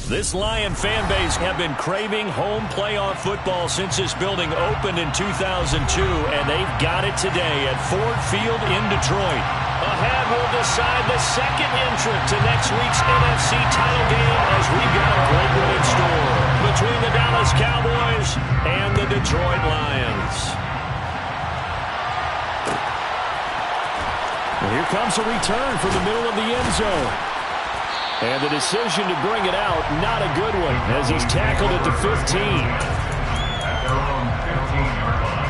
This Lion fan base have been craving home playoff football since this building opened in 2002, and they've got it today at Ford Field in Detroit. Ahead will decide the second entrant to next week's NFC title game as we've got a great one in store between the Dallas Cowboys and the Detroit Lions. And here comes a return from the middle of the end zone. And the decision to bring it out, not a good one, as he's tackled at the 15. At their own 15-yard line.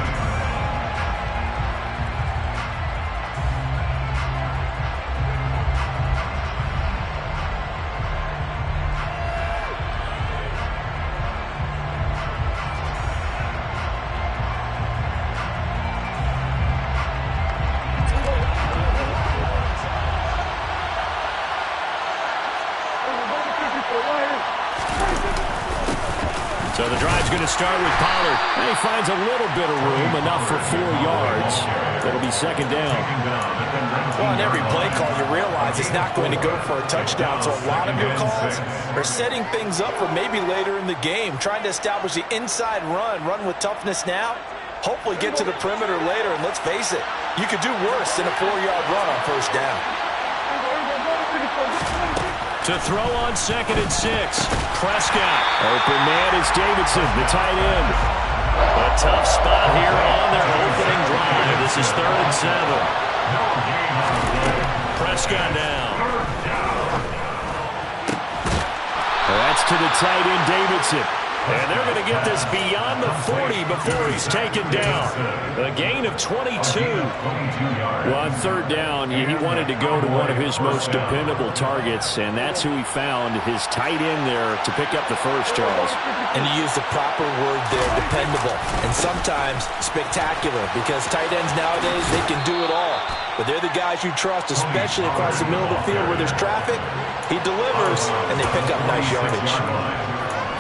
So the drive's going to start with Pollard. And he finds a little bit of room, enough for 4 yards. It'll be second down. Well, on every play call, you realize it's not going to go for a touchdown. So a lot of your calls are setting things up for maybe later in the game, trying to establish the inside run with toughness now, hopefully get to the perimeter later. And let's face it, you could do worse than a 4-yard run on first down. To throw on 2nd and 6. Prescott. Open man is Davidson, the tight end. A tough spot here on their opening drive. This is 3rd and 7. Prescott now. That's to the tight end, Davidson. And they're going to get this beyond the 40 before he's taken down. A gain of 22. Well, on 3rd down, he wanted to go to one of his most dependable targets, and that's who he found, his tight end there, to pick up the first, Charles. And you use the proper word there, dependable, and sometimes spectacular, because tight ends nowadays, they can do it all. But they're the guys you trust, especially across the middle of the field where there's traffic. He delivers, and they pick up nice yardage.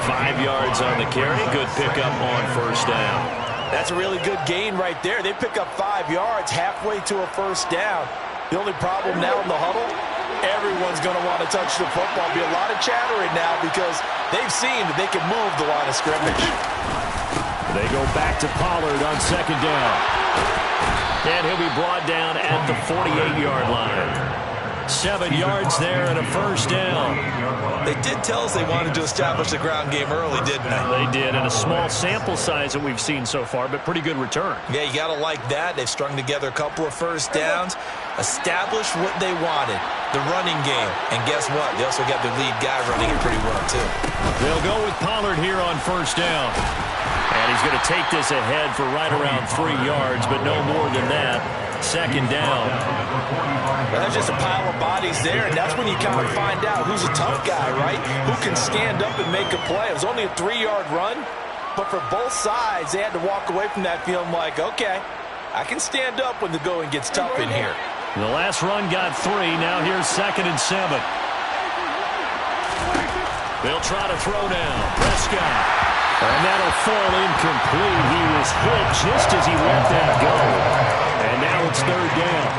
5 yards on the carry. Good pickup on first down. That's a really good gain right there. They pick up 5 yards halfway to a first down. The only problem now in the huddle, everyone's going to want to touch the football. There'll be a lot of chattering now because they've seen that they can move the line of scrimmage. They go back to Pollard on 2nd down. And he'll be brought down at the 48-yard line. 7 yards there and a first down. They did tell us they wanted to establish the ground game early, didn't they? They did, and a small sample size that we've seen so far, but pretty good return. Yeah, you got to like that. They've strung together a couple of first downs, established what they wanted, the running game. And guess what? They also got their lead guy running it pretty well, too. They'll go with Pollard here on first down. And he's going to take this ahead for right around 3 yards, but no more than that. 2nd down. Well, there's just a pile of bodies there, and that's when you kind of find out who's a tough guy, right? Who can stand up and make a play. It was only a 3-yard run, but for both sides, they had to walk away from that feeling like, okay, I can stand up when the going gets tough in here. The last run got 3. Now here's 2nd and 7. They'll try to throw down. Prescott. And that'll fall incomplete. He was hit just as he let that go. And now it's 3rd down.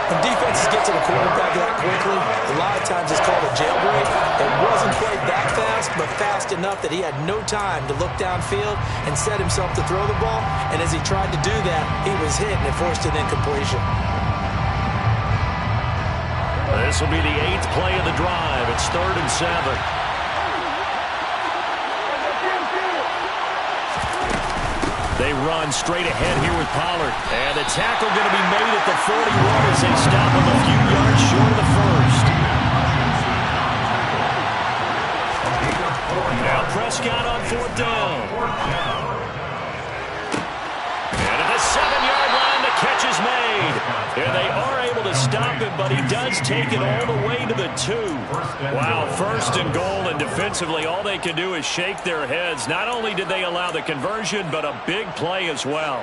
When defenses get to the quarterback that quickly, a lot of times it's called a jailbreak. It wasn't quite that fast, but fast enough that he had no time to look downfield and set himself to throw the ball. And as he tried to do that, he was hit and it forced an incompletion. This will be the 8th play of the drive. It's 3rd and 7. They run straight ahead here with Pollard. And the tackle going to be made at the 41 as they stop him a few yards short of the first. Now Prescott on 4th down. And at the 7-yard line, the catch is made. And they are able to stop him, but he does take it all the way to the 2. Wow, 1st and goal, and defensively all they can do is shake their heads. Not only did they allow the conversion, but a big play as well.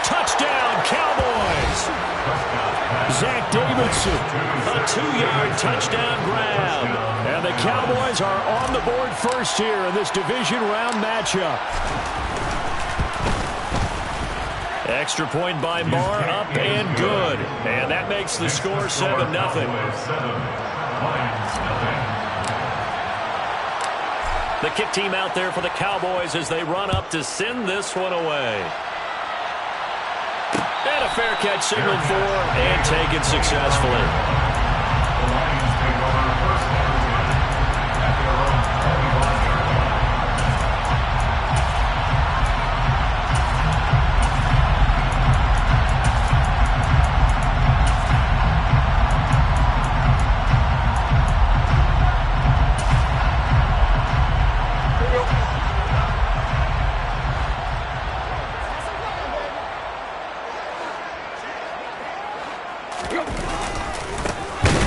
Touchdown, Cowboys! Zach Davidson, a 2-yard touchdown grab. And the Cowboys are on the board first here in this division round matchup. Extra point by Marr, up and good. And that makes the score 7-0. The kick team out there for the Cowboys as they run up to send this one away. And a fair catch signaled for and taken successfully. The Lions take over first down at their own 21-yard line.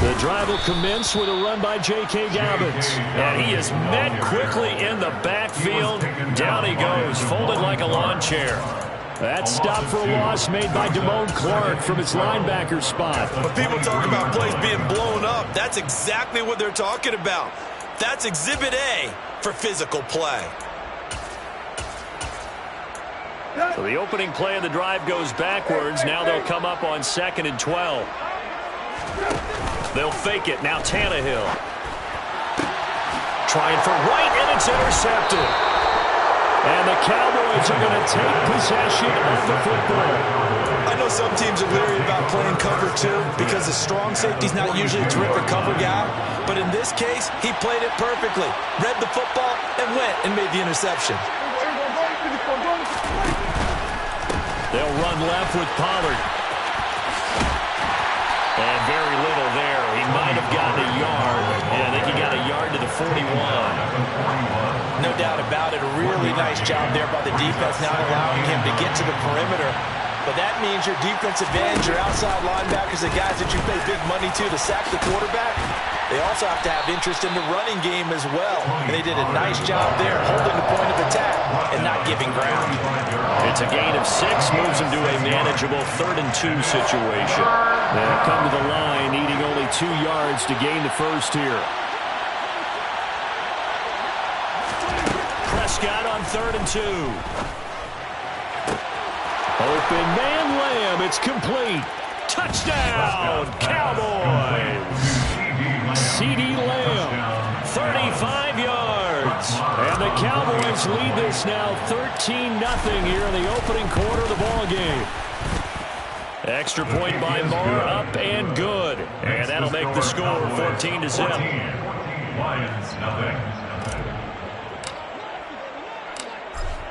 The drive will commence with a run by J.K. Dobbins. And he is met quickly in the backfield. Down he goes, folded like a lawn chair. That stop for a loss made by Damone Clark from his linebacker spot. When people talk about plays being blown up, that's exactly what they're talking about. That's Exhibit A for physical play. So the opening play of the drive goes backwards. Now they'll come up on 2nd and 12. They'll fake it. Now Tannehill. Trying for right, and it's intercepted. And the Cowboys are going to take possession of the football. I know some teams are leery about playing cover 2 because the strong safety's not usually a terrific cover guy. But in this case, he played it perfectly. Read the football and went and made the interception. They'll run left with Pollard. And very little there. He might have gotten a yard. Yeah, I think he got a yard to the 41. No doubt about it. A really nice job there by the defense, not allowing him to get to the perimeter. But that means your defensive ends, your outside linebackers, the guys that you pay big money to sack the quarterback, they also have to have interest in the running game as well. And they did a nice job there holding the point of attack and not giving ground. It's a gain of 6, moves them to a manageable 3rd and 2 situation. They'll come to the line, needing only 2 yards to gain the first here. Prescott on 3rd and 2. Open man Lamb, it's complete. Touchdown, Cowboys. C.D. Lamb, 35 yards. And the Cowboys lead this now 13-0 here in the opening quarter of the ballgame. Extra point by Marr, up and good. And that'll make the score 14-0. Lions, nothing.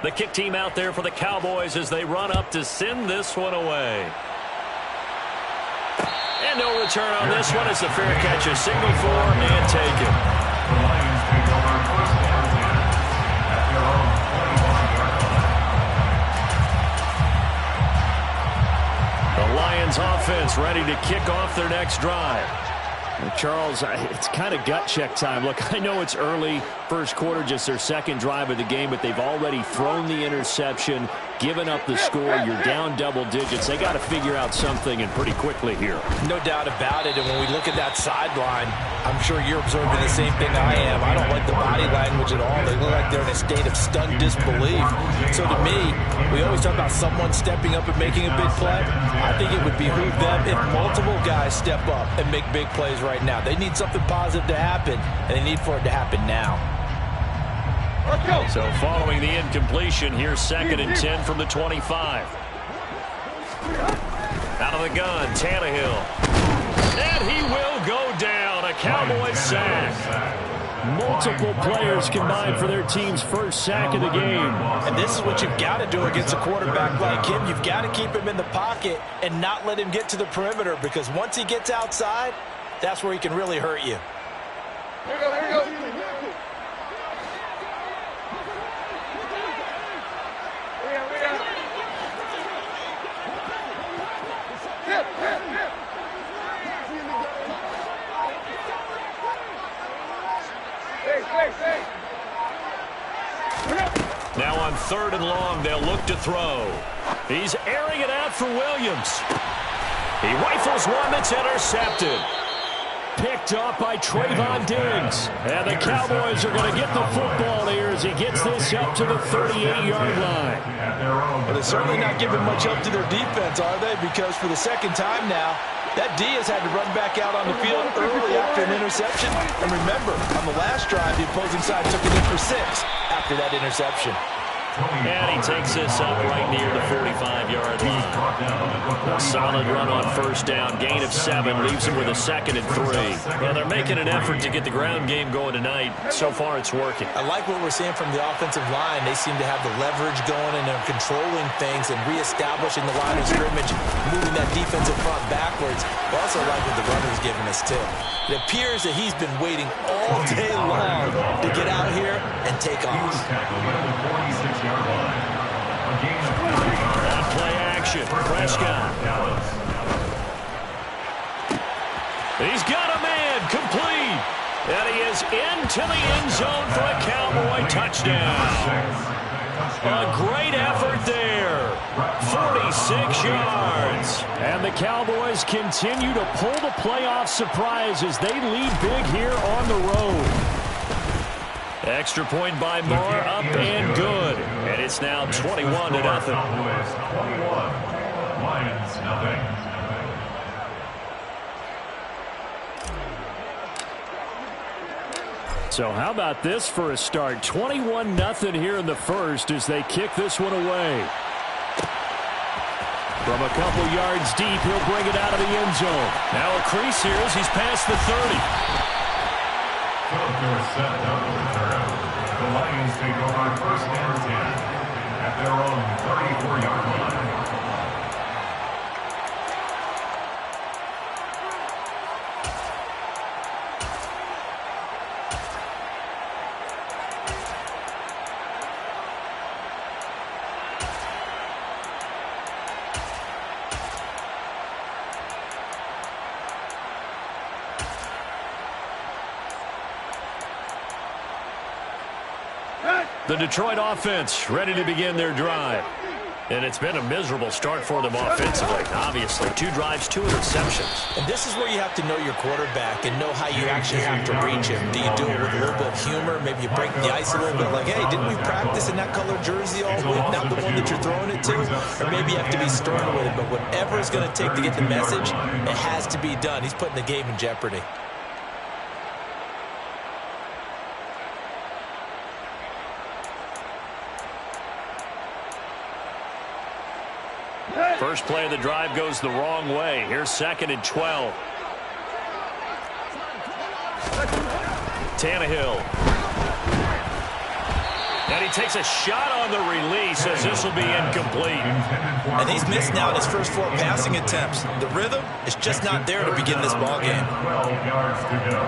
The kick team out there for the Cowboys as they run up to send this one away. And no return on this one as the fair catch is signaled for and taken. The Lions take over first down at their own 21-yard line. The Lions offense ready to kick off their next drive. Charles, it's kind of gut check time. Look, I know it's early, first quarter, just their second drive of the game, but they've already thrown the interception, given up the score. You're down double digits. They got to figure out something, and pretty quickly here. No doubt about it, and when we look at that sideline, I'm sure you're observing the same thing I am. I don't like the body language at all. They look like they're in a state of stunned disbelief. So to me, we always talk about someone stepping up and making a big play. I think it would behoove them if multiple guys step up and make big plays right now. They need something positive to happen, and they need for it to happen now. So following the incompletion, here's 2nd and 10 from the 25. Out of the gun, Tannehill. And he will go down. A Cowboys sack. Multiple players combined for their team's first sack of the game. And this is what you've got to do against a quarterback like him. You've got to keep him in the pocket and not let him get to the perimeter, because once he gets outside, that's where he can really hurt you. Here we go, here we go. Now on 3rd and long, they'll look to throw. He's airing it out for Williams. He rifles one that's intercepted. picked up by Trayvon Diggs. And the Cowboys are going to get the football here as he gets this up to the 38-yard line. Well, they're certainly not giving much help to their defense, are they? Because for the second time now, that D has had to run back out on the field early after an interception. And remember, on the last drive, the opposing side took it in for 6 after that interception. And he takes this up right near the 45-yard line. A solid run on first down. Gain of 7 leaves him with a 2nd and 3. Well, they're making an effort to get the ground game going tonight. So far, it's working. I like what we're seeing from the offensive line. They seem to have the leverage going, and they're controlling things and reestablishing the line of scrimmage, moving that defensive front backwards. I also like what the runner's giving us, too. It appears that he's been waiting all day long to get out here and take off. That play action. Prescott. He's got a man complete. And he is into the end zone for a Cowboy touchdown. A great effort there. 46 yards. And the Cowboys continue to pull the playoff surprise as they lead big here on the road. Extra point by Moore, up and good. And it's now 21-0. Lions, nothing. So how about this for a start? 21-0 here in the first as they kick this one away. From a couple yards deep, he'll bring it out of the end zone. Now a crease here as he's past the 30. The Lions take over 1st and 10 at their own 34-yard line. The Detroit offense ready to begin their drive. And it's been a miserable start for them offensively. Obviously, 2 drives, 2 interceptions. And this is where you have to know your quarterback and know how you actually have to reach him. Do you do it with a little bit of humor? Maybe you break the ice a little bit like, hey, didn't we practice in that color jersey all week? Not the one that you're throwing it to? Or maybe you have to be stern with it. But whatever it's going to take to get the message, it has to be done. He's putting the game in jeopardy. First play of the drive goes the wrong way. Here's 2nd and 12. Tannehill. And he takes a shot on the release as this will be incomplete. And he's missed now in his first 4 passing attempts. The rhythm is just not there to begin this ball game. 12 yards to go.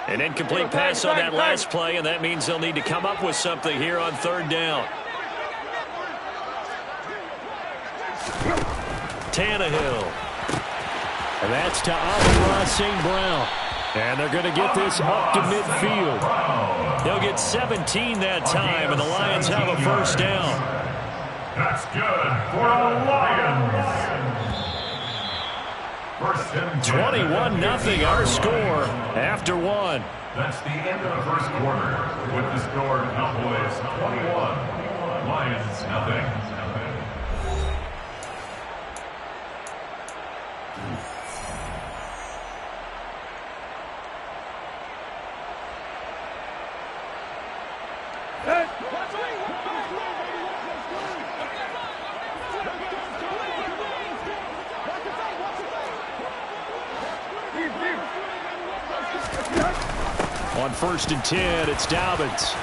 An incomplete pass on that last play, and that means they'll need to come up with something here on 3rd down. Tannehill. And that's to Amon-Ra St. Brown. And they're going to get this up to midfield. They'll get 17 that time, and the Lions have a first down. That's good for the Lions. 21-0 our score after 1. That's the end of the first quarter with the score Cowboys 21, Lions nothing. On 1st and 10, it's Dobbins.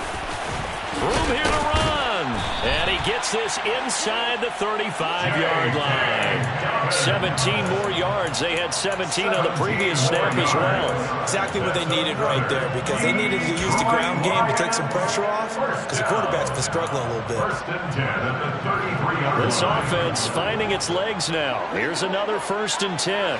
Room here to run. And he gets this inside the 35-yard line. 17 more yards. They had 17 on the previous snap as well. Exactly what they needed right there, because they needed to use the ground game to take some pressure off, because the quarterback's been struggling a little bit. 1st and 10 at the 33-yard line. This offense finding its legs now. Here's another 1st and 10.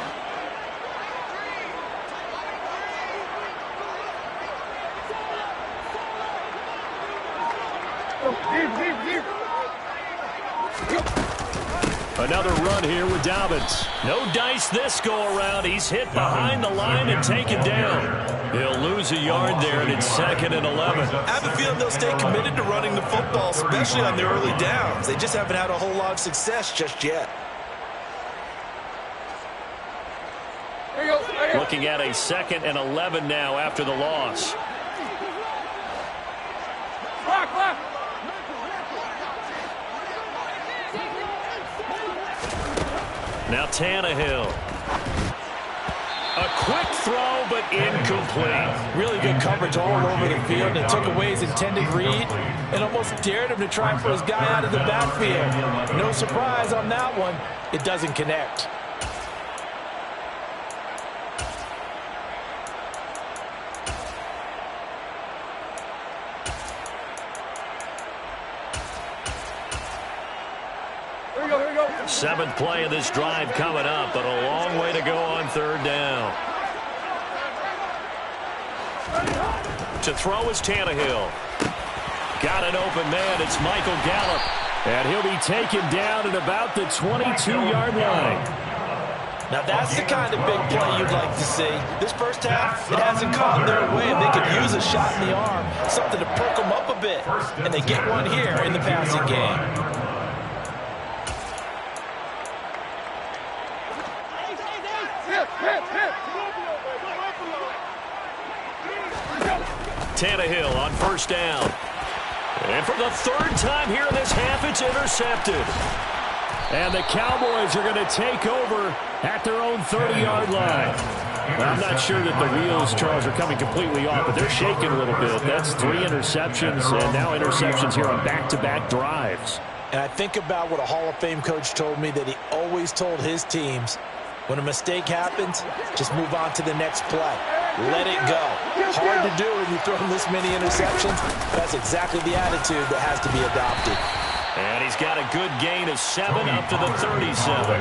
Another run here with Dobbins. No dice this go-around. He's hit behind the line and taken down. He'll lose a yard there, and it's 2nd and 11. I have a feeling they'll stay committed to running the football, especially on the early downs. They just haven't had a whole lot of success just yet. Looking at a 2nd and 11 now after the loss. Now Tannehill. A quick throw, but incomplete. Really good coverage all over the field. It took away his intended read and almost dared him to try for his guy out of the backfield. No surprise on that one. It doesn't connect. Seventh play of this drive coming up, but a long way to go on 3rd down. To throw is Tannehill. Got an open man. It's Michael Gallup. And he'll be taken down at about the 22-yard line. Now that's the kind of big play you'd like to see. This first half, it hasn't gone their way, and they could use a shot in the arm, something to perk them up a bit. And they get one here in the passing game. Tannehill on 1st down. And for the 3rd time here in this half, it's intercepted. And the Cowboys are going to take over at their own 30-yard line. I'm not sure that the wheels, Charles, are coming completely off, but they're shaking a little bit. That's 3 interceptions, and now interceptions here on back-to-back drives. And I think about what a Hall of Fame coach told me that he always told his teams, when a mistake happens, just move on to the next play. Let it go. Hard to do when you throw this many interceptions. That's exactly the attitude that has to be adopted. And he's got a good gain of 7 up to the 37.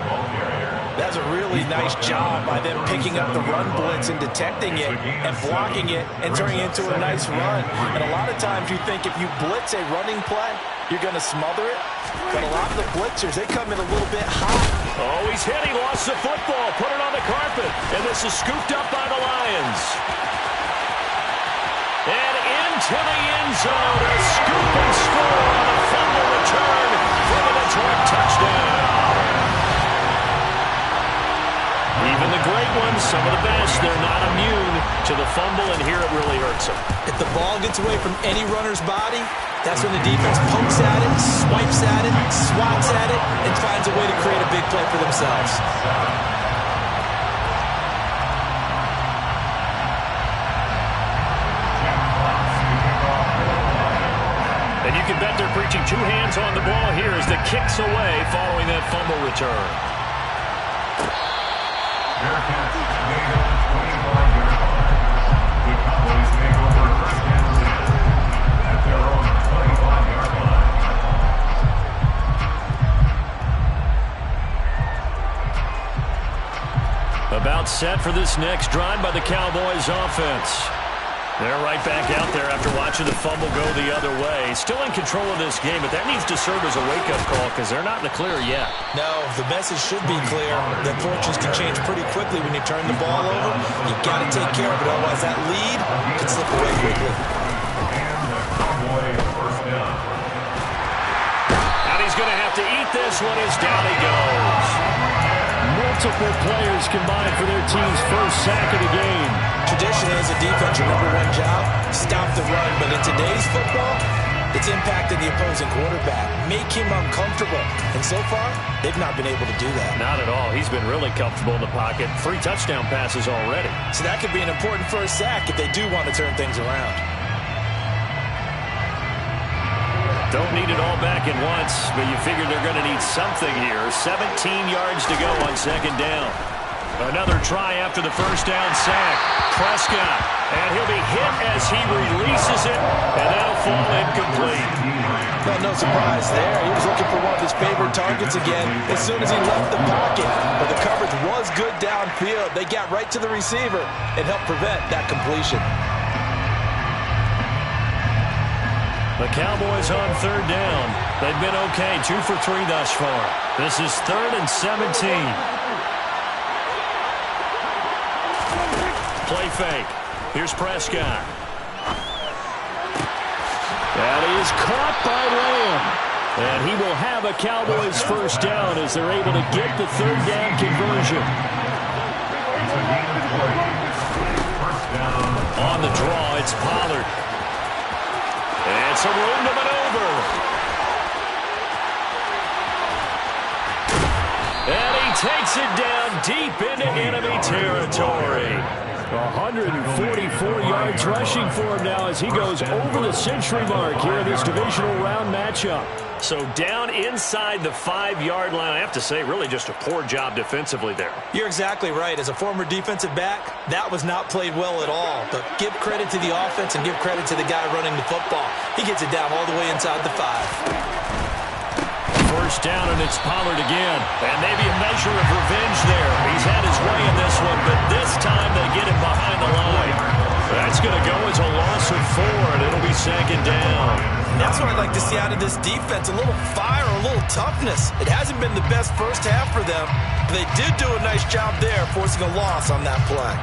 That's a really nice job by them picking up the run blitz and detecting it and blocking it and turning it into a nice run. And a lot of times you think if you blitz a running play, you're going to smother it. But a lot of the blitzers, they come in a little bit hot. Oh, he's hit. He lost the football. Put it on the carpet. And this is scooped up by the Lions. And into the end zone. A scoop and score on a fumble return for the Detroit touchdown. Even the great ones, some of the best, they're not immune to the fumble, and here it really hurts them. If the ball gets away from any runner's body, that's when the defense pokes at it, swipes at it, swats at it, and finds a way to create a big play for themselves. And you can bet they're preaching 2 hands on the ball here as the kick's away following that fumble return. Bearcats made over 25-yard line. The Cowboys make over 1st and 10 at their own 25-yard line. About set for this next drive by the Cowboys offense. They're right back out there after watching the fumble go the other way. Still in control of this game, but that needs to serve as a wake-up call because they're not in the clear yet. No, the message should be clear that fortunes can change pretty quickly when you turn the ball over. You've got to take care of it, otherwise that lead can slip away quickly. And the Cowboy 1st down. And he's going to have to eat this one as down he goes. Multiple players combined for their team's first sack of the game. Traditionally, as a defense, your number one job, stop the run. But in today's football, it's impacted the opposing quarterback, make him uncomfortable. And so far, they've not been able to do that. Not at all. He's been really comfortable in the pocket. 3 touchdown passes already. So that could be an important first sack if they do want to turn things around. Don't need it all back at once, but you figure they're going to need something here. 17 yards to go on 2nd down. Another try after the first down sack. Prescott, and he'll be hit as he releases it, and that'll fall incomplete. Well, no surprise there. He was looking for one of his favorite targets again as soon as he left the pocket. But the coverage was good downfield. They got right to the receiver and helped prevent that completion. The Cowboys on third down. They've been okay, 2 for 3 thus far. This is 3rd and 17. Play fake. Here's Prescott. That is caught by Lamb. And he will have a Cowboys first down as they're able to get the third down conversion. On the draw, it's Pollard. And some room to maneuver. And he takes it down deep into enemy territory. 144 yards rushing for him now as he goes over the century mark here in this divisional round matchup. So down inside the 5-yard line. I have to say, really just a poor job defensively there. You're exactly right. As a former defensive back, that was not played well at all. But give credit to the offense and give credit to the guy running the football. He gets it down all the way inside the 5. First down, and it's Pollard again. And maybe a measure of revenge there. He's had his way in this one, but this time they get him behind the line. That's going to go as a loss of 4, and it'll be 2nd down. And that's what I'd like to see out of this defense, a little fire, a little toughness. It hasn't been the best first half for them. They did do a nice job there, forcing a loss on that play.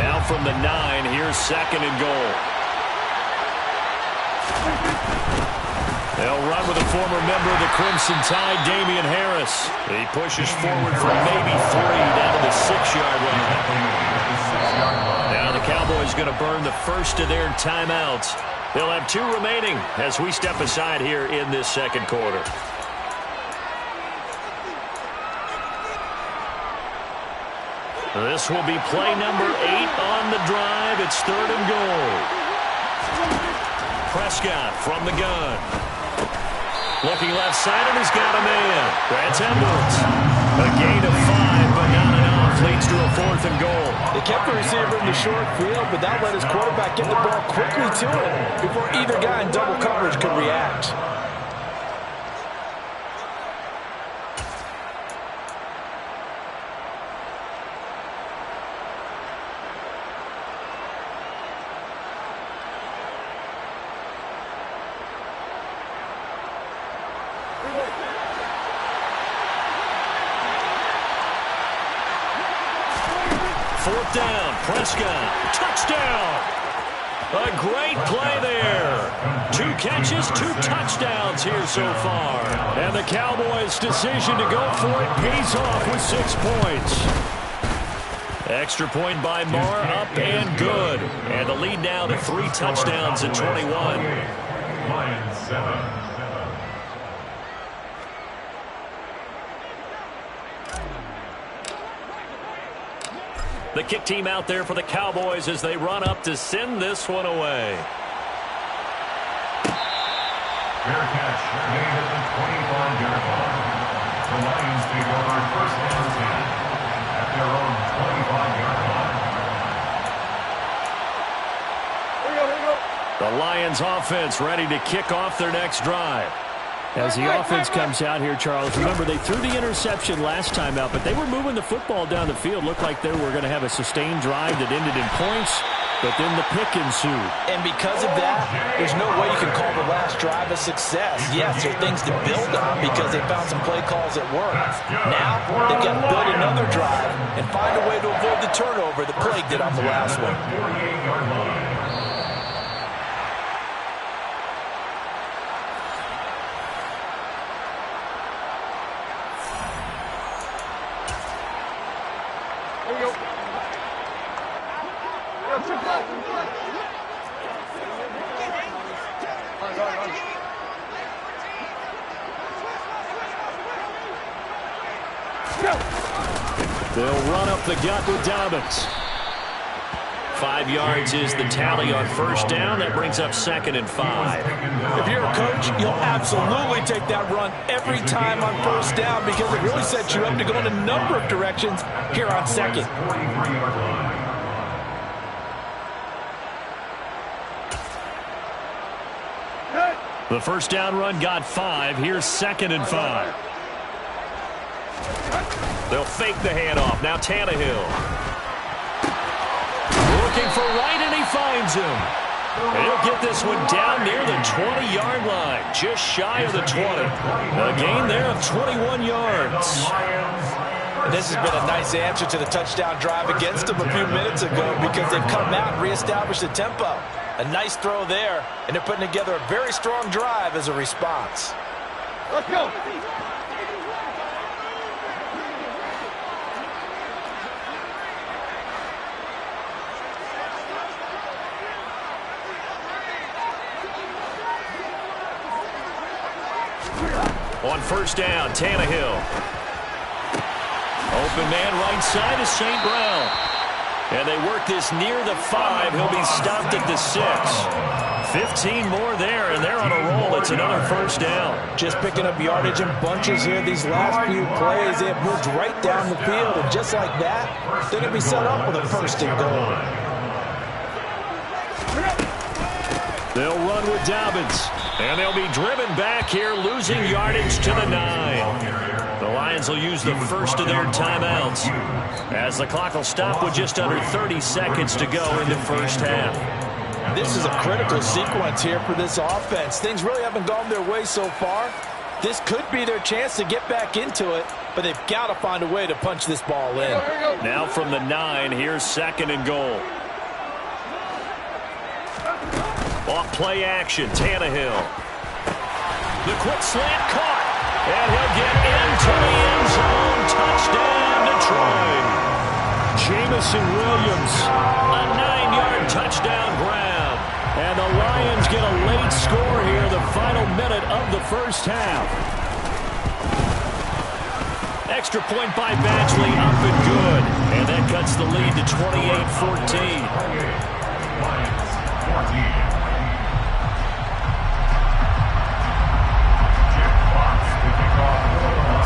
Now from the 9, here's 2nd and goal. They'll run with a former member of the Crimson Tide, Damian Harris. He pushes forward for maybe 3 down to the 6-yard line. Now the Cowboys going to burn the first of their timeouts. They'll have 2 remaining as we step aside here in this second quarter. This will be play number 8 on the drive. It's 3rd and goal. Prescott from the gun. Looking left side, and he's got a man. That's Edwards. A gain of 5, but not enough. Leads to a 4th and goal. They kept the receiver in the short field, but that let his quarterback get the ball quickly to him before either guy in double coverage could react. Fourth down, Prescott, touchdown. A great play there. 2 catches, 2 touchdowns here so far. And the Cowboys' decision to go for it pays off with 6 points. Extra point by Marr, up and good. And the lead now to 3 touchdowns at 21. Lions 7. The kick team out there for the Cowboys as they run up to send this one away. Fair catch made at the 25-yard line. The Lions take over 1st and 10 at their own 25-yard line. The Lions offense ready to kick off their next drive. As the offense comes out here, Charles, remember they threw the interception last time out, but they were moving the football down the field. Looked like they were going to have a sustained drive that ended in points, but then the pick ensued. And because of that, there's no way you can call the last drive a success. Yes, there are things to build on because they found some play calls that worked. Now, they've got to build another drive and find a way to avoid the turnover that plagued it on the last one. 48-yard line. They'll run up the gut with Dobbins. 5 yards is the tally on first down. That brings up 2nd and 5. If you're a coach, you'll absolutely take that run every time on first down because it really sets you up to go in a number of directions here on 2nd. 43-yard line. The first down run got 5. Here's 2nd and 5. They'll fake the handoff. Now Tannehill. Looking for Wright, and he finds him. And he'll get this one down near the 20-yard line, just shy of the 20. A gain there of 21 yards. And this has been a nice answer to the touchdown drive against them a few minutes ago because they've come out and reestablished the tempo. A nice throw there, and they're putting together a very strong drive as a response. Let's go. On first down, Tannehill. Open man right side is St. Brown. And they work this near the 5. He'll be stopped at the 6. 15 more there, and they're on a roll. It's another first down. Just picking up yardage in bunches here these last few plays. They have moved right down the field, and just like that, they're going to be set up with a first and goal. They'll run with Dobbins. And they'll be driven back here, losing yardage to the 9. The Lions will use the first of their timeouts as the clock will stop with just under 30 seconds to go in the first half. This is a critical sequence here for this offense. Things really haven't gone their way so far. This could be their chance to get back into it, but they've got to find a way to punch this ball in. Now from the 9, here's second and goal. Off play action, Tannehill. The quick slant caught. And he'll get into the end zone. Touchdown, Detroit. Jamison Williams, a 9-yard touchdown grab. And the Lions get a late score here, the final minute of the first half. Extra point by Batchley, up and good. And that cuts the lead to 28-14.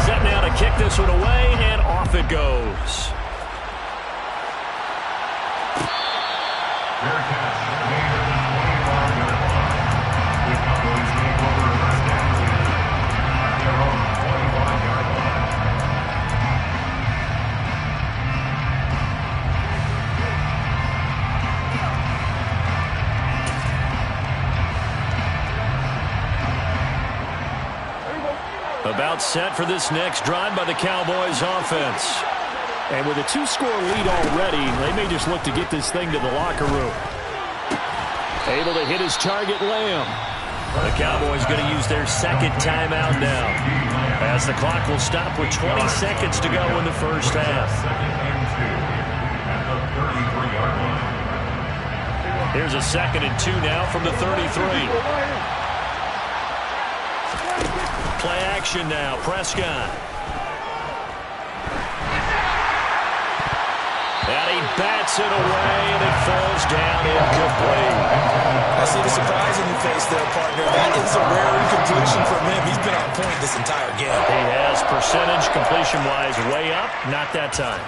Set now to kick this one away, and off it goes. About set for this next drive by the Cowboys offense. And with a 2-score lead already, they may just look to get this thing to the locker room. Able to hit his target, Lamb. The Cowboys going to use their second timeout now, as the clock will stop with 20 seconds to go in the first half. Here's a 2nd and 2 now from the 33. Play action now, Prescott. And he bats it away, and it falls down incomplete. I see the surprise in your face there, partner. That is a rare incompletion from him. He's been on point this entire game. He has percentage completion-wise way up, not that time.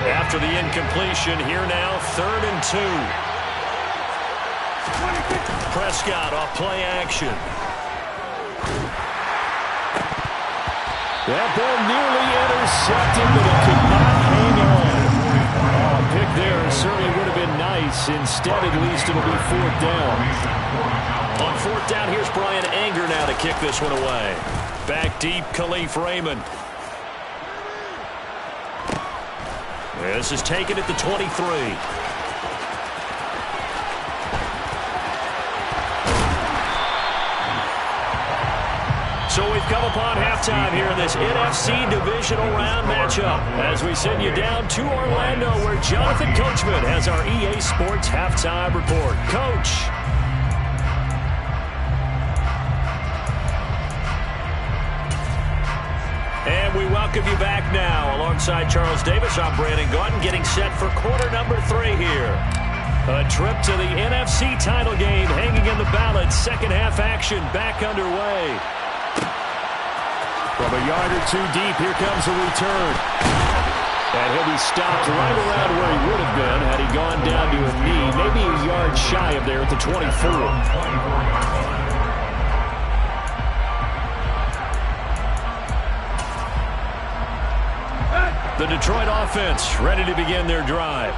After the incompletion, here now, 3rd and 2. Prescott off play action. That ball nearly intercepted, but it could not hang on. Oh, pick there certainly would have been nice. Instead, at least it'll be 4th down. On 4th down, here's Brian Anger now to kick this one away. Back deep, Khalif Raymond. This is taken at the 23. So we've come upon halftime here in this NFC Divisional Round matchup as we send you down to Orlando where Jonathan Coachman has our EA Sports Halftime Report. Coach. And we welcome you back now. Alongside Charles Davis, I'm Brandon Gaudin, getting set for quarter number 3 here. A trip to the NFC title game hanging in the balance. Second half action back underway. From a yard or two deep, here comes a return. And he'll be stopped right around where he would have been had he gone down to a knee, maybe a yard shy of there at the 24. The Detroit offense ready to begin their drive.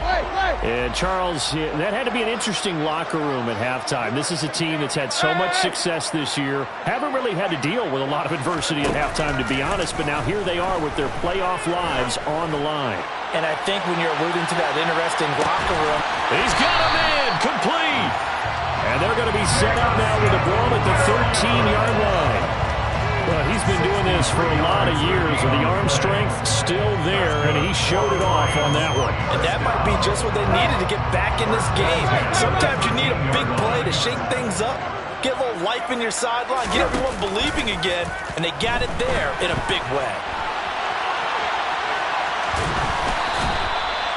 And Charles, that had to be an interesting locker room at halftime. This is a team that's had so much success this year. Haven't really had to deal with a lot of adversity at halftime, to be honest. But now here they are with their playoff lives on the line. And I think when you're alluding to that interesting locker room. He's got a man complete. And they're going to be set up now with the ball at the 13-yard line. Well, he's been doing this for a lot of years with the arm strength still there, and he showed it off on that one. And that might be just what they needed to get back in this game. Sometimes you need a big play to shake things up, get a little life in your sideline, get everyone believing again, and they got it there in a big way.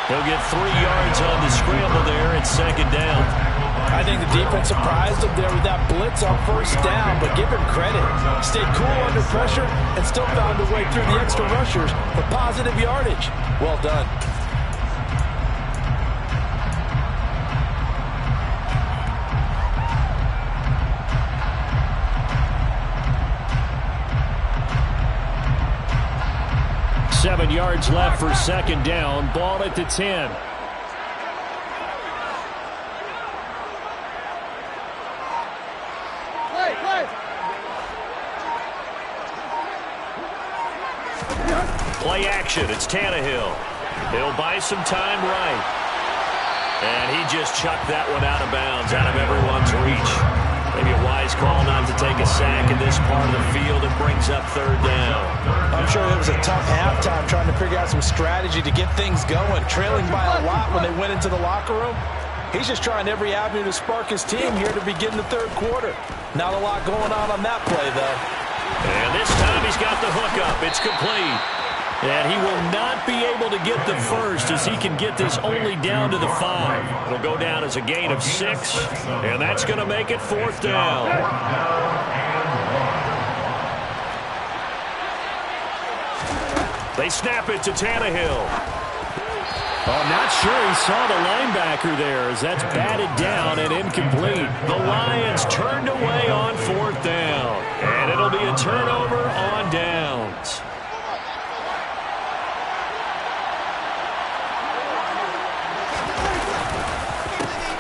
He'll get 3 yards on the scramble there at second down. I think the defense surprised him there with that blitz on first down, but give him credit. Stayed cool under pressure and still found a way through the extra rushers for positive yardage. Well done. Seven yards left for second down. Ball at the 10. Play action. It's Tannehill. He'll buy some time right. And he just chucked that one out of bounds, out of everyone's reach. Maybe a wise call not to take a sack in this part of the field. It brings up third down. I'm sure it was a tough halftime trying to figure out some strategy to get things going. Trailing by a lot when they went into the locker room. He's just trying every avenue to spark his team here to begin the third quarter. Not a lot going on that play, though. And this time he's got the hook up. It's complete. And he will not be able to get the first as he can get this only down to the 5. It'll go down as a gain of 6, and that's going to make it fourth down. They snap it to Tannehill. I'm not sure he saw the linebacker there as that's batted down and incomplete. The Lions turned away on fourth down, and it'll be a turnover on downs.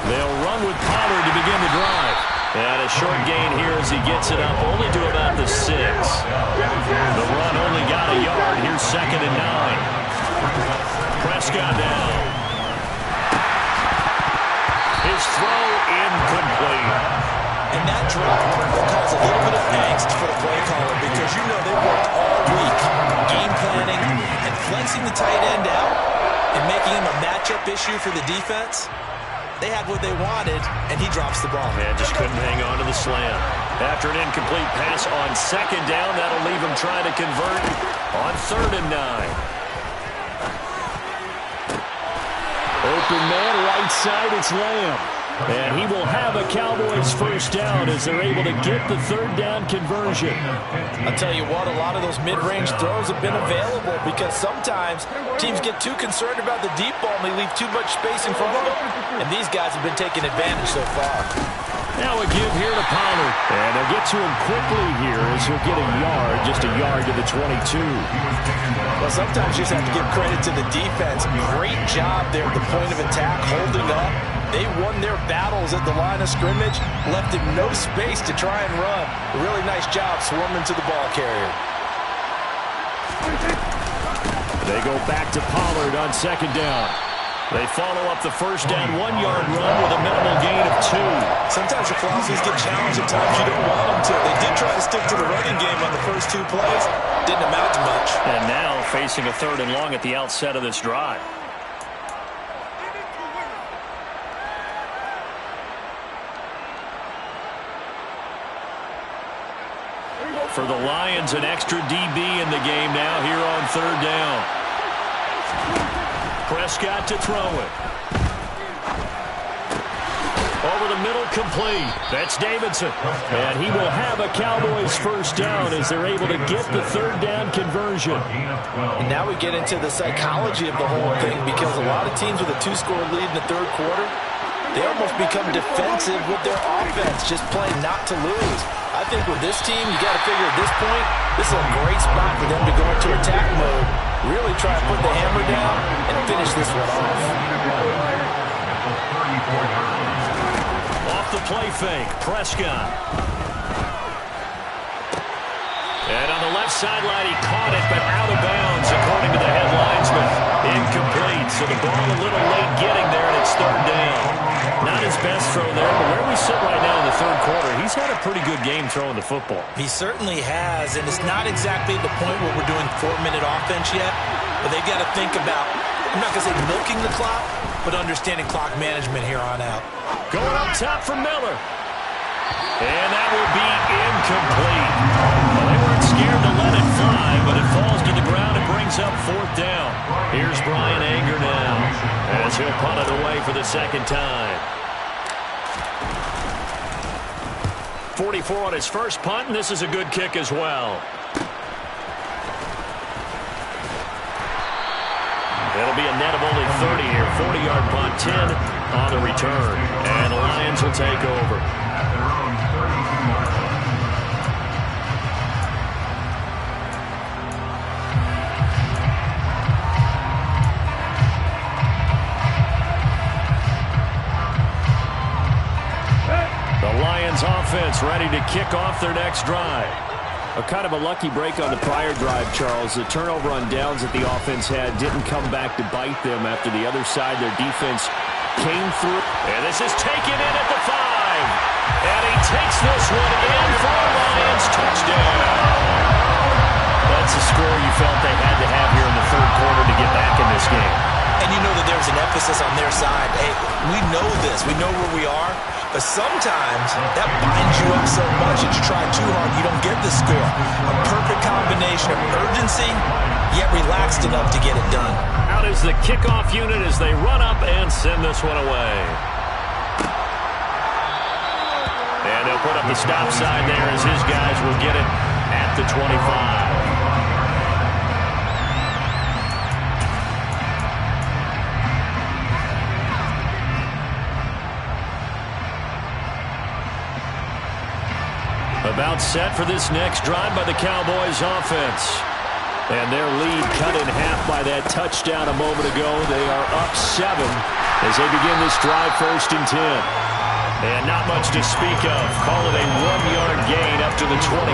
They'll run with Pollard to begin the drive. And a short gain here as he gets it up only to about the 6. The run only got a yard. Here's second and 9. Prescott down. His throw incomplete. And that drop will cause a little bit of angst for the play caller because you know they worked all week game planning and flexing the tight end out and making him a matchup issue for the defense. They had what they wanted, and he drops the ball. Man, just couldn't hang on to the slam. After an incomplete pass on second down, that'll leave him trying to convert on third and 9. Open man, right side, it's Lamb. And he will have a Cowboys first down as they're able to get the third down conversion. I'll tell you what, a lot of those mid-range throws have been available because sometimes teams get too concerned about the deep ball and they leave too much space in front of them. And these guys have been taking advantage so far. Now a give here to Pollard. And they'll get to him quickly here as he'll get a yard, just a yard to the 22. Well, sometimes you just have to give credit to the defense. Great job there at the point of attack, holding up. They won their battles at the line of scrimmage, left him no space to try and run. A really nice job swarming to the ball carrier. They go back to Pollard on second down. They follow up the first down 1-yard run with a minimal gain of 2. Sometimes your philosophies get challenged at times you don't want them to. They did try to stick to the running game on the first 2 plays. Didn't amount to much. And now facing a third and long at the outset of this drive. For the Lions, an extra DB in the game now here on third down. Prescott to throw it. Over over the middle, complete. That's Davidson. And he will have a Cowboys first down as they're able to get the third down conversion. And now we get into the psychology of the whole thing, because a lot of teams with a 2-score lead in the third quarter, they almost become defensive with their offense, just playing not to lose. I think with this team, you got to figure at this point, this is a great spot for them to go into attack mode, really try to put the hammer down and finish this one off. Off the play fake, Prescott. And on the left sideline, he caught it, but out of bounds, according to the head linesman. Incomplete, so the ball a little late getting there, and it's third down. Not his best throw there, but where we sit right now in the third quarter, he's had a pretty good game throwing the football. He certainly has, and it's not exactly the point where we're doing 4-minute offense yet, but they've got to think about, I'm not going to say milking the clock, but understanding clock management here on out. Going up top for Miller. And that will be incomplete. Well, they weren't scared to let it fly, but it falls to the ground and brings up fourth down. Here's Brian Anger now as he'll punt it away for the second time. 44 on his first punt, and this is a good kick as well. It'll be a net of only 30 here. 40-yard punt, 10 on the return. And the Lions will take over. The Lions offense ready to kick off their next drive. A kind of a lucky break on the prior drive, Charles. The turnover on downs that the offense had didn't come back to bite them after the other side. Their defense came through. And this is taken in at the 5. And he takes this one in for a Lions touchdown. That's a score you felt they had to have here in the third quarter to get back in this game. And you know that there's an emphasis on their side. Hey, we know this. We know where we are. But sometimes that binds you up so much that you try too hard, you don't get the score. A perfect combination of urgency, yet relaxed enough to get it done. Out is the kickoff unit as they run up and send this one away. And he'll put up the stop sign there as his guys will get it at the 25. About set for this next drive by the Cowboys offense. And their lead cut in half by that touchdown a moment ago. They are up 7 as they begin this drive, 1st and 10. And not much to speak of. Call it a 1-yard gain up to the 26.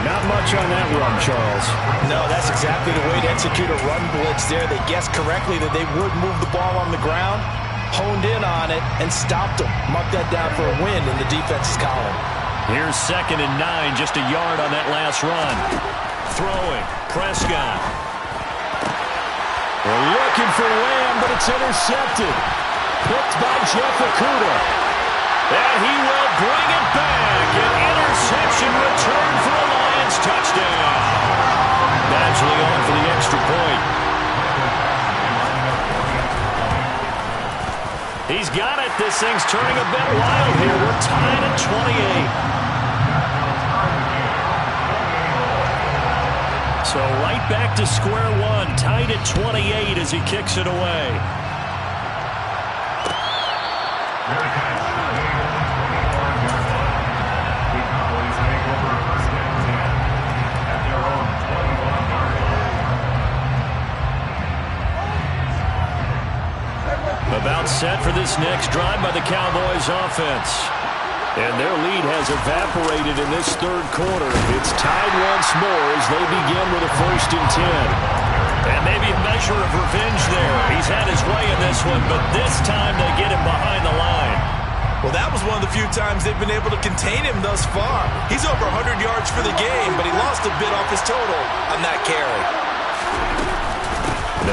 Not much on that run, Charles. No, that's exactly the way to execute a run blitz there. They guessed correctly that they would move the ball on the ground, honed in on it, and stopped them. Mark that down for a win in the defense's column. Here's 2nd and 9, just a yard on that last run. Throwing, Prescott. They're looking for Lamb, but it's intercepted. Picked by Jeff Okudah. And he will bring it back. An interception return for a Lions touchdown. Badgley on for the extra point. He's got it. This thing's turning a bit wild here. We're tied at 28. So right back to square one. Tied at 28 as he kicks it away. About set for this next drive by the Cowboys offense. And their lead has evaporated in this third quarter. It's tied once more as they begin with a 1st and 10. And maybe a measure of revenge there. He's had his way in this one, but this time they get him behind the line. Well, that was one of the few times they've been able to contain him thus far. He's over 100 yards for the game, but he lost a bit off his total on that carry.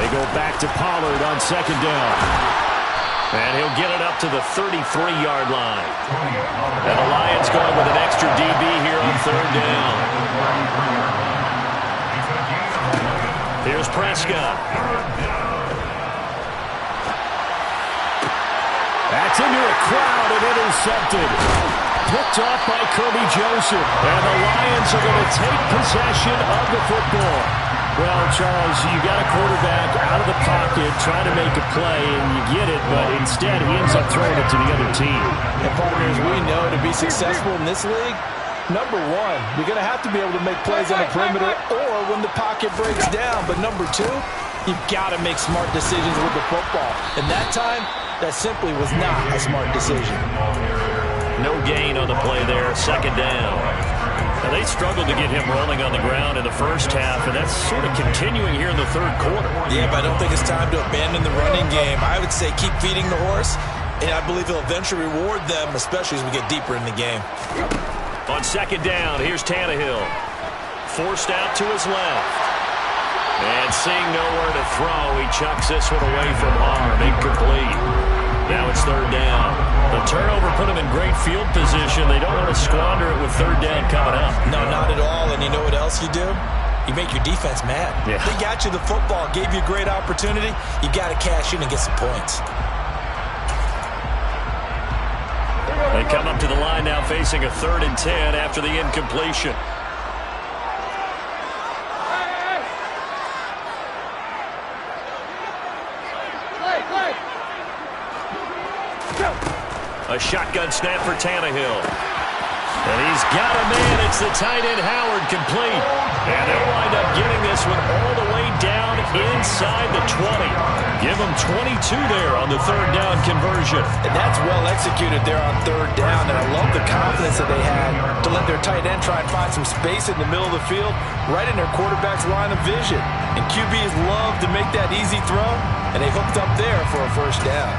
They go back to Pollard on 2nd down. And he'll get it up to the 33-yard line. And the Lions going with an extra DB here on 3rd down. Here's Prescott. That's into a crowd and intercepted. Picked off by Kirby Joseph. And the Lions are going to take possession of the football. Well, Charles, you got a quarterback out of the pocket trying to make a play, and you get it, but instead he ends up throwing it to the other team. And partners, we know to be successful in this league, number one, you're going to have to be able to make plays on the perimeter or when the pocket breaks down. But number two, you've got to make smart decisions with the football. And that time, that simply was not a smart decision. No gain on the play there, second down. Now, they struggled to get him rolling on the ground in the first half, and that's sort of continuing here in the third quarter. Yeah, but I don't think it's time to abandon the running game. I would say keep feeding the horse, and I believe he'll eventually reward them, especially as we get deeper in the game. On second down, here's Tannehill. Forced out to his left. And seeing nowhere to throw, he chucks this one away from arm. Incomplete. Now it's third down. The turnover put them in great field position. They don't want to squander it with third down coming up. No, not at all. And you know what else you do? You make your defense mad. Yeah. They got you the football, gave you a great opportunity. You got to cash in and get some points. They come up to the line now facing a 3rd and 10 after the incompletion. A shotgun snap for Tannehill. And he's got a man. It's the tight end Howard, complete. And they'll wind up getting this one all the way down inside the 20. Give them 22 there on the third down conversion. And that's well executed there on third down. And I love the confidence that they had to let their tight end try and find some space in the middle of the field, right in their quarterback's line of vision. And QBs love to make that easy throw, and they hooked up there for a first down.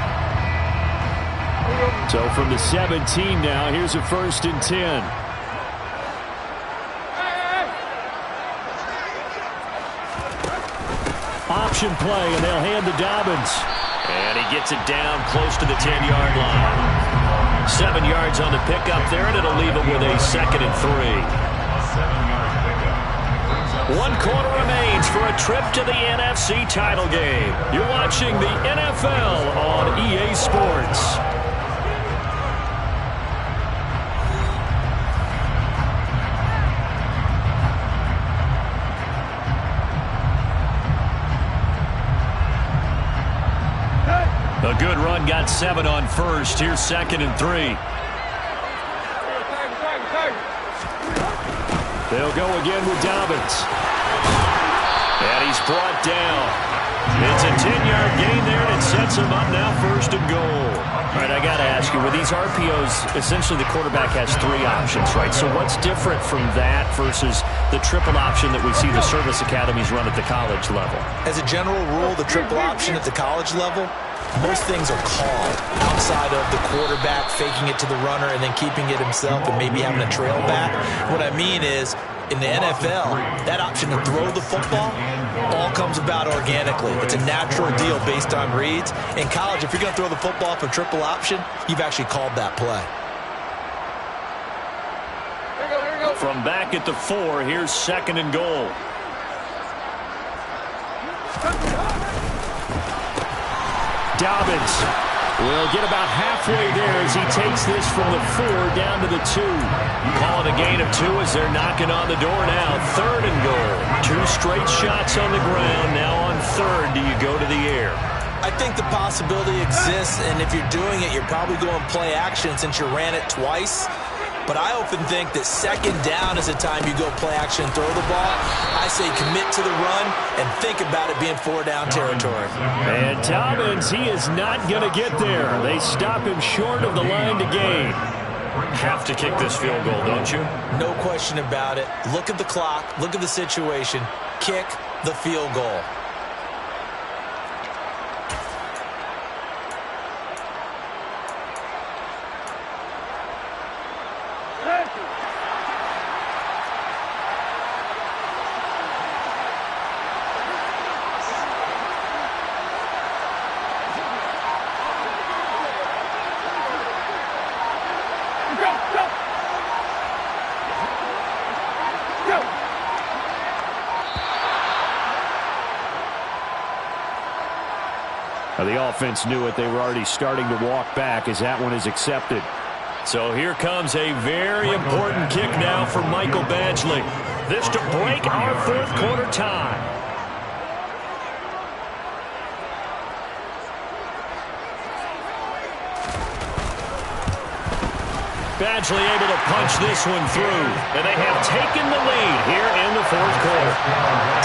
So from the 17 now, here's a 1st and 10. Option play, and they'll hand to Dobbins. And he gets it down close to the 10-yard line. 7 yards on the pickup there, and it'll leave him with a 2nd and 3. 1 quarter remains for a trip to the NFC title game. You're watching the NFL on EA Sports. A good run, got 7 on first. Here's 2nd and 3. They'll go again with Dobbins. And he's brought down. It's a 10-yard gain there, and it sets him up now 1st and goal. All right, I got to ask you, with these RPOs, essentially the quarterback has 3 options, right? So what's different from that versus the triple option that we see the service academies run at the college level? As a general rule, the triple option at the college level, most things are called outside of the quarterback faking it to the runner and then keeping it himself and maybe having a trail back. What I mean is, in the NFL, that option to throw the football all comes about organically. It's a natural deal based on reads. In college, if you're going to throw the football for triple option, you've actually called that play. From back at the 4, here's 2nd and goal. Dobbins will get about halfway there as he takes this from the 4 down to the 2. Calling a gain of 2 as they're knocking on the door now. 3rd and goal. 2 straight shots on the ground. Now on 3rd, do you go to the air? I think the possibility exists, and if you're doing it, you're probably going play action since you ran it twice. But I often think that 2nd down is the time you go play action and throw the ball. I say commit to the run and think about it being 4-down territory. And Dobbins, he is not going to get there. They stop him short of the line to gain. Have to kick this field goal, don't you? No question about it. Look at the clock. Look at the situation. Kick the field goal. The offense knew it. They were already starting to walk back as that one is accepted. So here comes a very important kick now for Michael Badgley. This to break our fourth quarter tie. Badgley able to punch this one through. And they have taken the lead here in the fourth quarter.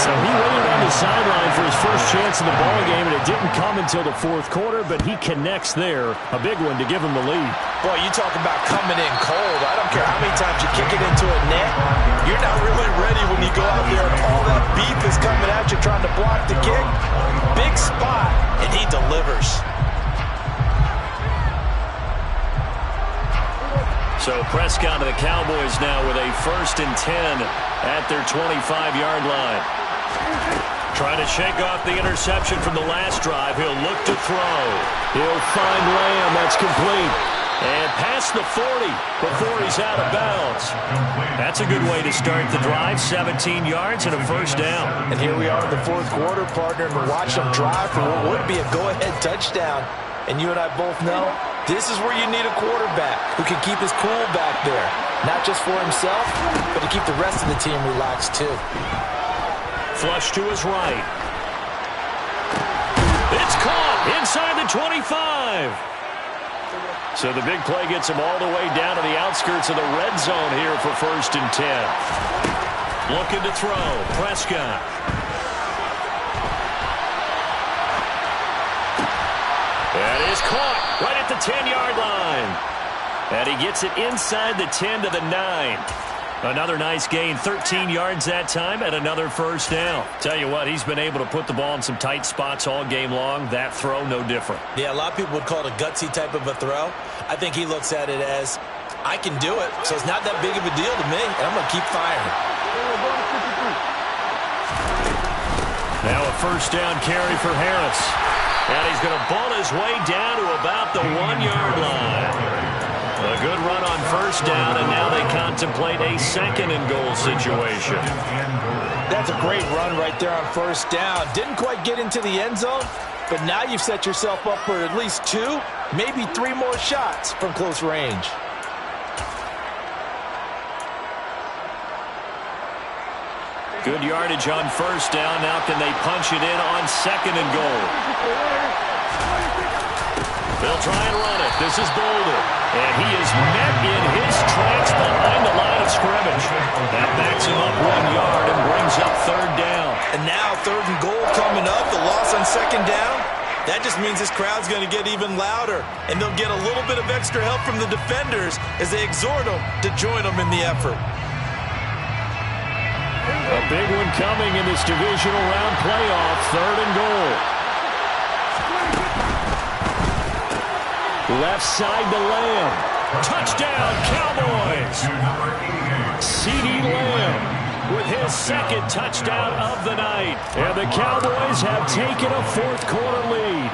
So he waited on the sideline for his first chance in the ballgame, and it didn't come until the fourth quarter, but he connects there. A big one to give him the lead. Boy, you talk about coming in cold. I don't care how many times you kick it into a net. You're not really ready when you go out there and all that beef is coming at you trying to block the kick. Big spot, and he delivers. So Prescott and the Cowboys now with a 1st and 10 at their 25-yard line. Trying to shake off the interception from the last drive. He'll look to throw. He'll find Lamb. That's complete. And past the 40 before he's out of bounds. That's a good way to start the drive. 17 yards and a first down. And here we are in the fourth quarter, partner, and we're watching them drive for what would be a go-ahead touchdown. And you and I both know this is where you need a quarterback who can keep his cool back there. Not just for himself, but to keep the rest of the team relaxed too. Flush to his right. It's caught inside the 25. So the big play gets him all the way down to the outskirts of the red zone here for 1st and 10. Looking to throw. Prescott. That is caught right at the 10-yard line. And he gets it inside the 10 to the 9. Another nice gain, 13 yards that time, and another first down. Tell you what, he's been able to put the ball in some tight spots all game long. That throw, no different. Yeah, a lot of people would call it a gutsy type of a throw. I think he looks at it as, I can do it, so it's not that big of a deal to me, and I'm going to keep firing. Now a first down carry for Harris. And he's going to ball his way down to about the 1-yard line. A good run on first down, and now they contemplate a 2nd and goal situation. That's a great run right there on first down. Didn't quite get into the end zone, but now you've set yourself up for at least 2, maybe 3 more shots from close range. Good yardage on first down. Now can they punch it in on 2nd and goal? They'll try and run it. This is Bolden. And he is met in his tracks behind the line of scrimmage. That backs him up 1 yard and brings up 3rd down. And now 3rd and goal coming up. The loss on 2nd down. That just means this crowd's going to get even louder. And they'll get a little bit of extra help from the defenders as they exhort them to join them in the effort. A big one coming in this divisional round playoff. 3rd and goal. Left side to Lamb. Touchdown, Cowboys. CeeDee Lamb with his 2nd touchdown of the night. And the Cowboys have taken a fourth quarter lead.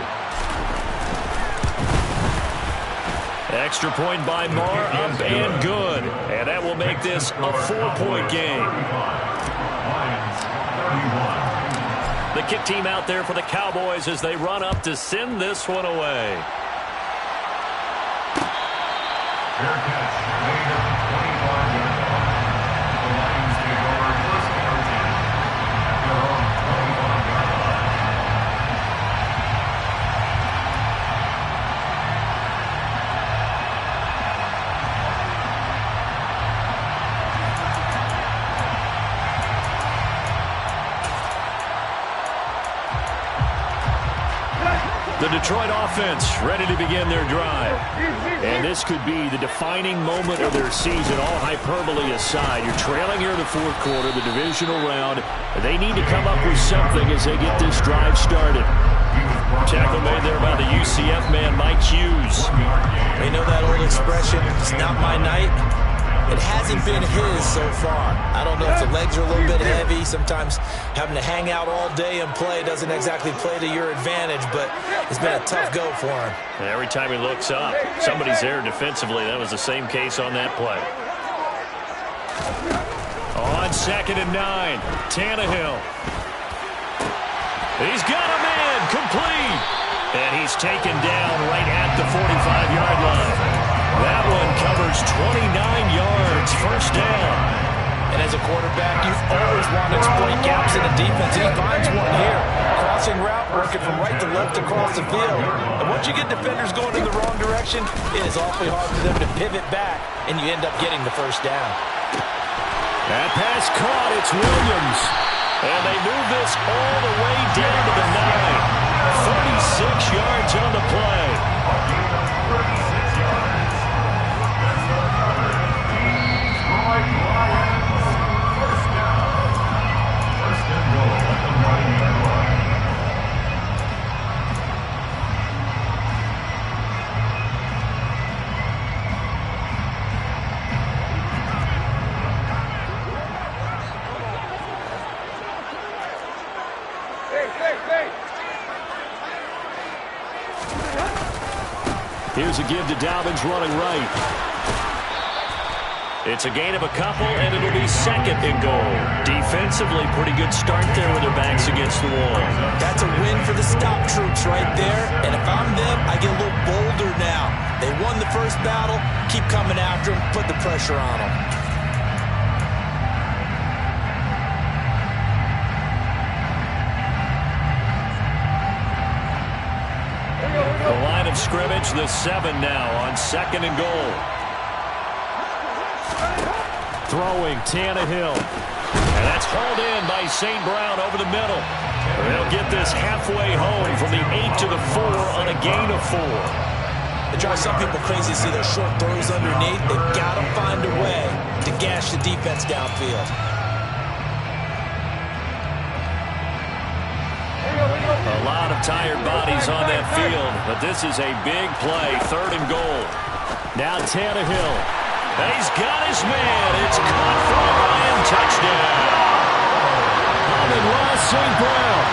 Extra point by Marr, up and good. And that will make this a 4-point game. The kick team out there for the Cowboys as they run up to send this one away. Fair catch, made at the 25-yard line. The Lions take over 1st and 10 at their own 25-yard line. The Detroit offense ready to begin their drive. And this could be the defining moment of their season, all hyperbole aside. You're trailing here in the fourth quarter, the divisional round. They need to come up with something as they get this drive started. Tackle made there by the UCF man, Mike Hughes. You know that old expression, it's not my night? It hasn't been his so far. I don't know if the legs are a little bit heavy. Sometimes having to hang out all day and play doesn't exactly play to your advantage, but it's been a tough go for him. And every time he looks up, somebody's there defensively. That was the same case on that play. On 2nd and 9, Tannehill. He's got a man, complete. And he's taken down right at the 45-yard line. That one covers 29 yards, first down. And as a quarterback, you always want to exploit gaps in the defense, and he finds one here. Crossing route, working from right to left across the field. And once you get defenders going in the wrong direction, it is awfully hard for them to pivot back, and you end up getting the first down. That pass caught. It's Williams. And they move this all the way down to the 9. 36 yards on the play. Here's a give to Dobbins running right. It's a gain of a couple, and it'll be second and goal. Defensively, pretty good start there with their backs against the wall. That's a win for the stop troops right there. And if I'm them, I get a little bolder now. They won the first battle. Keep coming after them. Put the pressure on them. The line of scrimmage, the 7 now on second and goal. Throwing, Tannehill. And that's hauled in by St. Brown over the middle. They'll get this halfway home from the 8 to the 4 on a gain of 4. It drives some people crazy to see those short throws underneath. They've got to find a way to gash the defense downfield. A lot of tired bodies on that field, but this is a big play, third and goal. Now Tannehill. And he's got his man. It's caught for a Lion touchdown. Ross St. Brown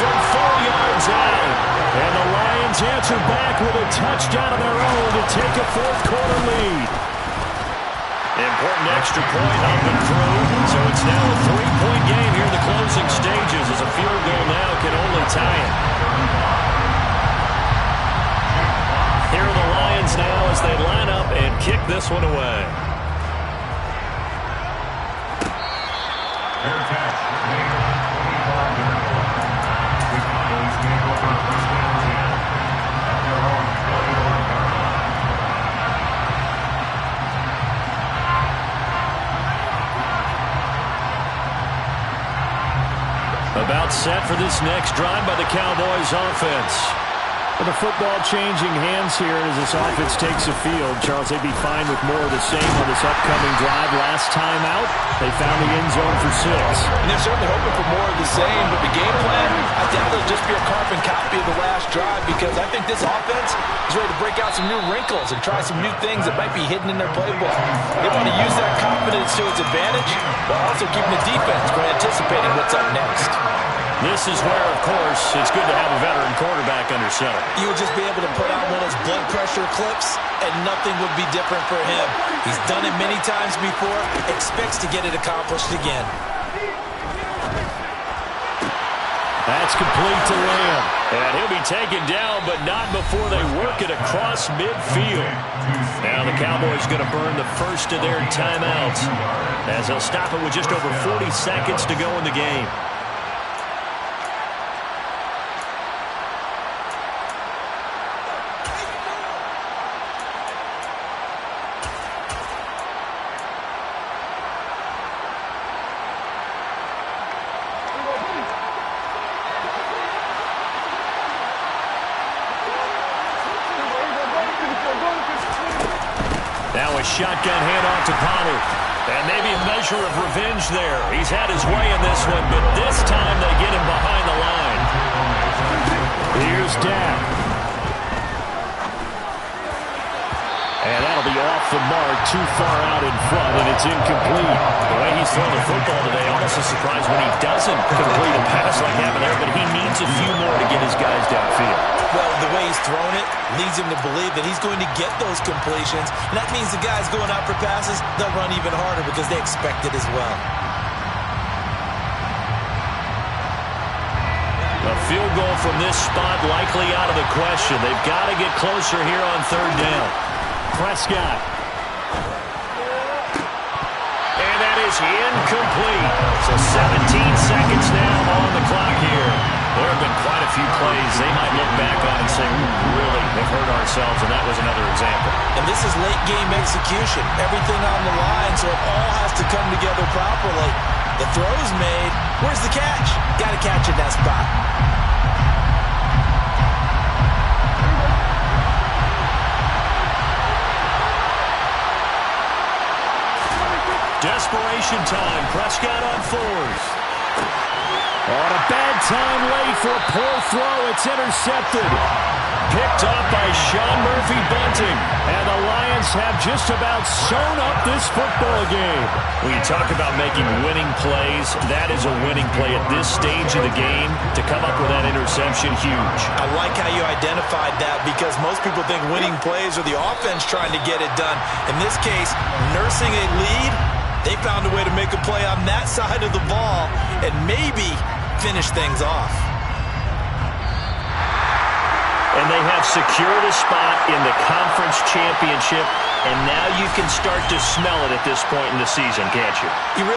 from 4 yards out. And the Lions answer back with a touchdown of their own to take a fourth-quarter lead. Important extra point up and through. So it's now a 3-point game here in the closing stages as a field goal now can only tie it. Here are the Lions now as they line up and kick this one away. Fair catch. Made over 25 yards. The Cowboys make over first down 10 at their own 21-yard line. About set for this next drive by the Cowboys offense. With the football changing hands here as this offense takes the field, Charles, they'd be fine with more of the same on this upcoming drive. Last time out, they found the end zone for 6. And they're certainly hoping for more of the same, but the game plan, I doubt it'll just be a carbon copy of the last drive because I think this offense is ready to break out some new wrinkles and try some new things that might be hidden in their playbook. They want to use that confidence to its advantage, while also keeping the defense from anticipating what's up next. This is where, of course, it's good to have a veteran quarterback under center. You would just be able to put on one of those blood pressure clips, and nothing would be different for him. He's done it many times before, expects to get it accomplished again. That's complete to Lamb. And he'll be taken down, but not before they work it across midfield. Now the Cowboys going to burn the first of their timeouts as they'll stop it with just over 40 seconds to go in the game. Now a shotgun handoff to Pollard. And maybe a measure of revenge there. He's had his way in this one, but this time they get him behind the line. Here's Dak. And that'll be off the mark, too far out in front, and it's incomplete. The way he's thrown the football today, almost a surprise when he doesn't complete a pass like happened there, but he needs a few more to get his guys downfield. Well, the way he's thrown it leads him to believe that he's going to get those completions. And that means the guys going out for passes, they'll run even harder because they expect it as well. The A field goal from this spot likely out of the question. They've got to get closer here on third down. Prescott. And that is incomplete. So 17 seconds now on the clock here. There have been quite a few plays they might look back on and say, we really have hurt ourselves, and that was another example. And this is late game execution. Everything on the line, so it all has to come together properly. The throw's made. Where's the catch? Got to catch in that spot. Desperation time. Prescott on fours. On a bad time late for a poor throw. It's intercepted. Picked up by Sean Murphy Bunting. And the Lions have just about sewn up this football game. When you talk about making winning plays, that is a winning play at this stage of the game. To come up with that interception, huge. I like how you identified that because most people think winning plays are the offense trying to get it done. In this case, nursing a lead, they found a way to make a play on that side of the ball and maybe finish things off. And they have secured a spot in the conference championship, and now you can start to smell it at this point in the season, can't you?